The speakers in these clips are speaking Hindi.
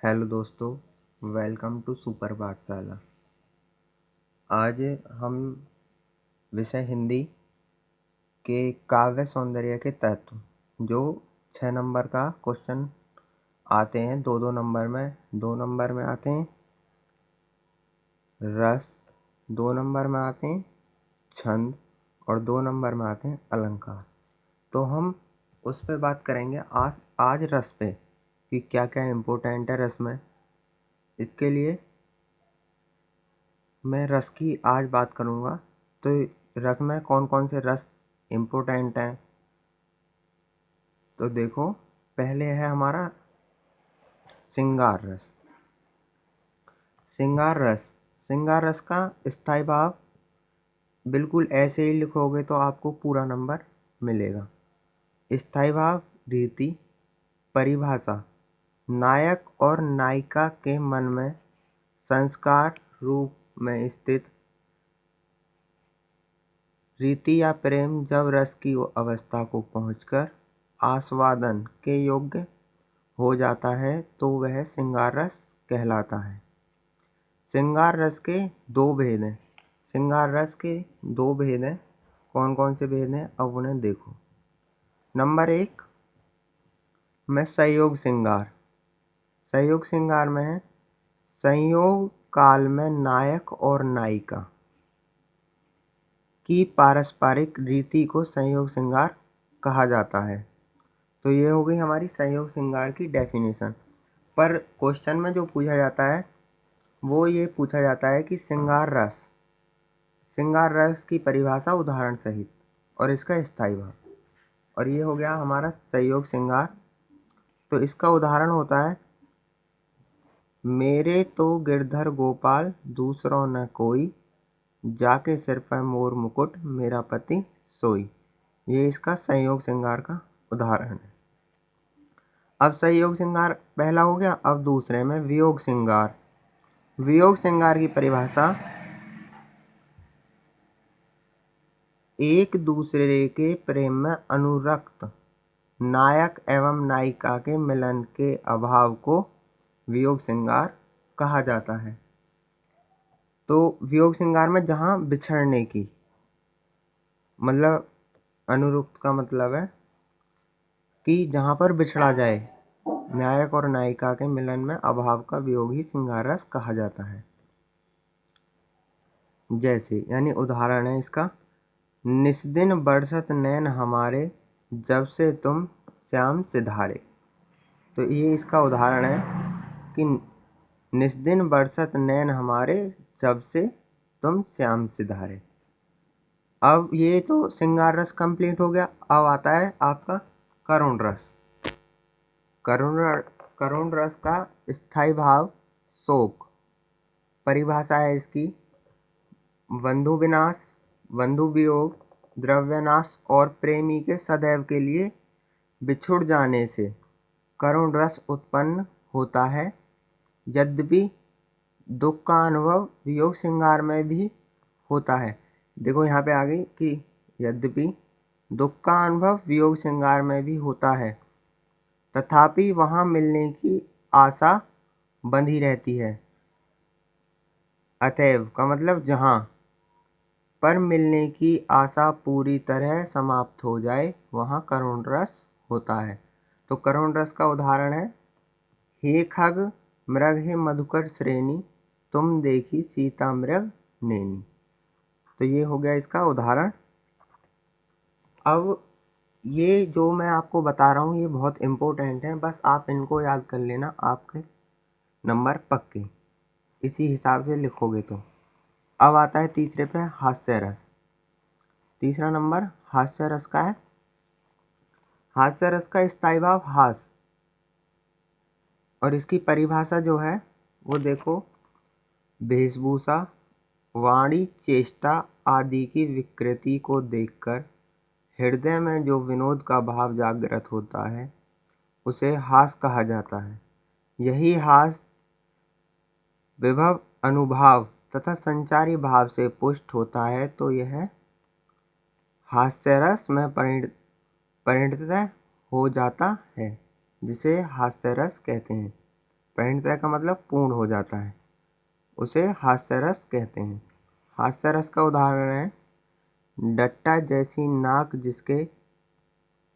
हेलो दोस्तों, वेलकम टू सुपर पाठशाला। आज हम विषय हिंदी के काव्य सौंदर्य के तत्व जो 6 नंबर का क्वेश्चन आते हैं, दो नंबर में। 2 नंबर में आते हैं रस, 2 नंबर में आते हैं छंद और 2 नंबर में आते हैं अलंकार। तो हम उस पे बात करेंगे आज रस पे कि क्या क्या इम्पोर्टेंट है रस में। इसके लिए मैं रस की आज बात करूँगा। तो रस में कौन कौन से रस इम्पोर्टेंट हैं, तो देखो। पहले है हमारा श्रृंगार रस। श्रृंगार रस का स्थाई भाव बिल्कुल ऐसे ही लिखोगे तो आपको पूरा नंबर मिलेगा। स्थाई भाव रीति, परिभाषा नायक और नायिका के मन में संस्कार रूप में स्थित रीति या प्रेम जब रस की अवस्था को पहुंचकर आस्वादन के योग्य हो जाता है तो वह श्रृंगार रस कहलाता है। श्रृंगार रस के दो भेद हैं। श्रृंगार रस के दो भेद हैं। कौन कौन से भेद हैं, अब उन्हें देखो। नंबर 1 में संयोग श्रृंगार। संयोग श्रृंगार में है संयोग काल में नायक और नायिका की पारस्परिक रीति को संयोग श्रृंगार कहा जाता है। तो ये हो गई हमारी संयोग श्रृंगार की डेफिनेशन। पर क्वेश्चन में जो पूछा जाता है वो ये पूछा जाता है कि श्रृंगार रस की परिभाषा उदाहरण सहित और इसका स्थायी भाव। और ये हो गया हमारा संयोग श्रृंगार। तो इसका उदाहरण होता है मेरे तो गिरधर गोपाल दूसरों न कोई, जाके सिर पर मोर मुकुट मेरा पति सोई। ये इसका संयोग श्रृंगार का उदाहरण है। अब संयोग श्रृंगार पहला हो गया। अब दूसरे में वियोग श्रृंगार। वियोग श्रृंगार की परिभाषा एक दूसरे के प्रेम में अनुरक्त नायक एवं नायिका के मिलन के अभाव को वियोग श्रृंगार कहा जाता है। तो वियोग श्रृंगार में जहाँ बिछड़ने की मतलब अनुरक्त का मतलब है कि जहाँ पर बिछड़ा जाए, नायक और नायिका के मिलन में अभाव का वियोग ही श्रृंगार रस कहा जाता है। जैसे यानी उदाहरण है इसका, निस्दिन बरसत नैन हमारे, जब से तुम श्याम सिधारे। तो ये इसका उदाहरण है कि निस्दिन बरसत नैन हमारे, जब से तुम श्याम सिधारे। अब ये तो श्रृंगार रस कंप्लीट हो गया। अब आता है आपका करुण रस। करुण रस का स्थायी भाव शोक। परिभाषा है इसकी बंधु विनाश, बंधु वियोग, द्रव्यनाश और प्रेमी के सदैव के लिए बिछुड़ जाने से करुण रस उत्पन्न होता है। यद्यपि दुख का अनुभव वियोग श्रृंगार में भी होता है। देखो यहाँ पे आ गई कि यद्यपि दुख का अनुभव वियोग श्रृंगार में भी होता है, तथापि वहाँ मिलने की आशा बंधी रहती है। अतएव का मतलब जहाँ पर मिलने की आशा पूरी तरह समाप्त हो जाए वहाँ करुण रस होता है। तो करुण रस का उदाहरण है हे खग मृग हे मधुकर श्रेणी, तुम देखी सीता मृग नैनी। तो ये हो गया इसका उदाहरण। अब ये जो मैं आपको बता रहा हूँ ये बहुत इम्पोर्टेंट है, बस आप इनको याद कर लेना, आपके नंबर पक्के इसी हिसाब से लिखोगे तो। अब आता है तीसरे पे हास्य रस। तीसरा नंबर हास्य रस का है। हास्य रस का स्थायी भाव हास और इसकी परिभाषा जो है वो देखो, वेशभूषा वाणी चेष्टा आदि की विकृति को देखकर हृदय में जो विनोद का भाव जागृत होता है उसे हास कहा जाता है। यही हास विभव अनुभाव तथा संचारी भाव से पुष्ट होता है तो यह हास्यरस में परिणत हो जाता है, जिसे हास्यरस कहते हैं। परिणत का मतलब पूर्ण हो जाता है, उसे हास्यरस कहते हैं। हास्यरस का उदाहरण है डट्टा जैसी नाक जिसके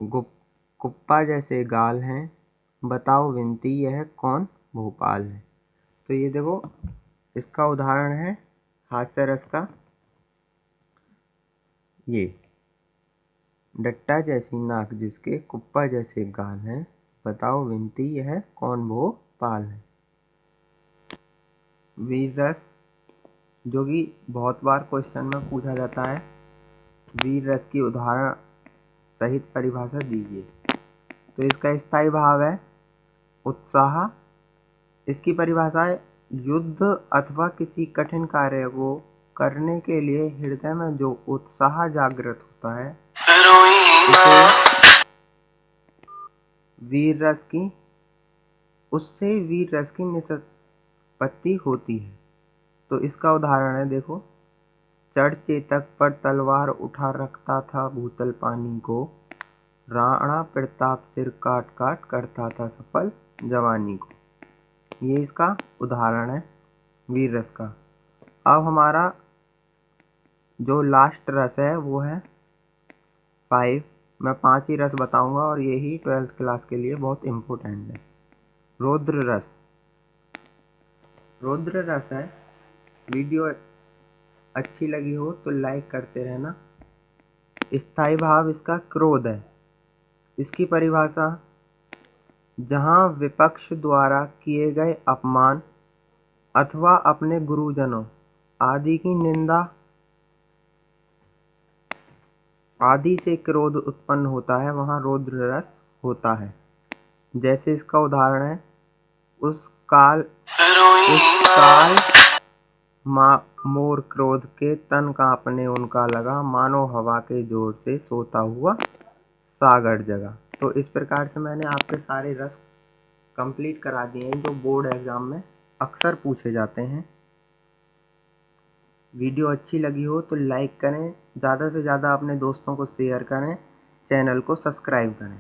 कुप्पा जैसे गाल हैं, बताओ विनती यह कौन भोपाल है। तो ये देखो इसका उदाहरण है हास्यरस का, ये डट्टा जैसी नाक जिसके कुप्पा जैसे गाल हैं, बताओ विनती यह कौन भोपाल है। वीर रस, जो कि बहुत बार क्वेश्चन में पूछा जाता है, वीर रस की उदाहरण सहित परिभाषा दीजिए। तो इसका स्थायी भाव है उत्साह। इसकी परिभाषा है युद्ध अथवा किसी कठिन कार्य को करने के लिए हृदय में जो उत्साह जागृत होता है उससे वीर रस की निष्पत्ति होती है। तो इसका उदाहरण है देखो, चढ़ चेतक पर तलवार उठा रखता था भूतल पानी को, राणा प्रताप सिर काट काट करता था सफल जवानी को। ये इसका उदाहरण है वीर रस का। अब हमारा जो लास्ट रस है वो है 5। मैं 5 ही रस बताऊंगा और यही 12th क्लास के लिए बहुत इम्पोर्टेंट है। रौद्र रस, रौद्र रस है। वीडियो अच्छी लगी हो तो लाइक करते रहना। स्थायी भाव इसका क्रोध है। इसकी परिभाषा जहां विपक्ष द्वारा किए गए अपमान अथवा अपने गुरुजनों आदि की निंदा आदि से क्रोध उत्पन्न होता है, वहां रौद्र रस होता है। जैसे इसका उदाहरण है उस काल मोर क्रोध के तन कांपने उनका लगा, मानो हवा के जोर से सोता हुआ सागर जगा। तो इस प्रकार से मैंने आपके सारे रस कंप्लीट करा दिए हैं जो बोर्ड एग्जाम में अक्सर पूछे जाते हैं। वीडियो अच्छी लगी हो तो लाइक करें, ज़्यादा से ज़्यादा अपने दोस्तों को शेयर करें, चैनल को सब्सक्राइब करें।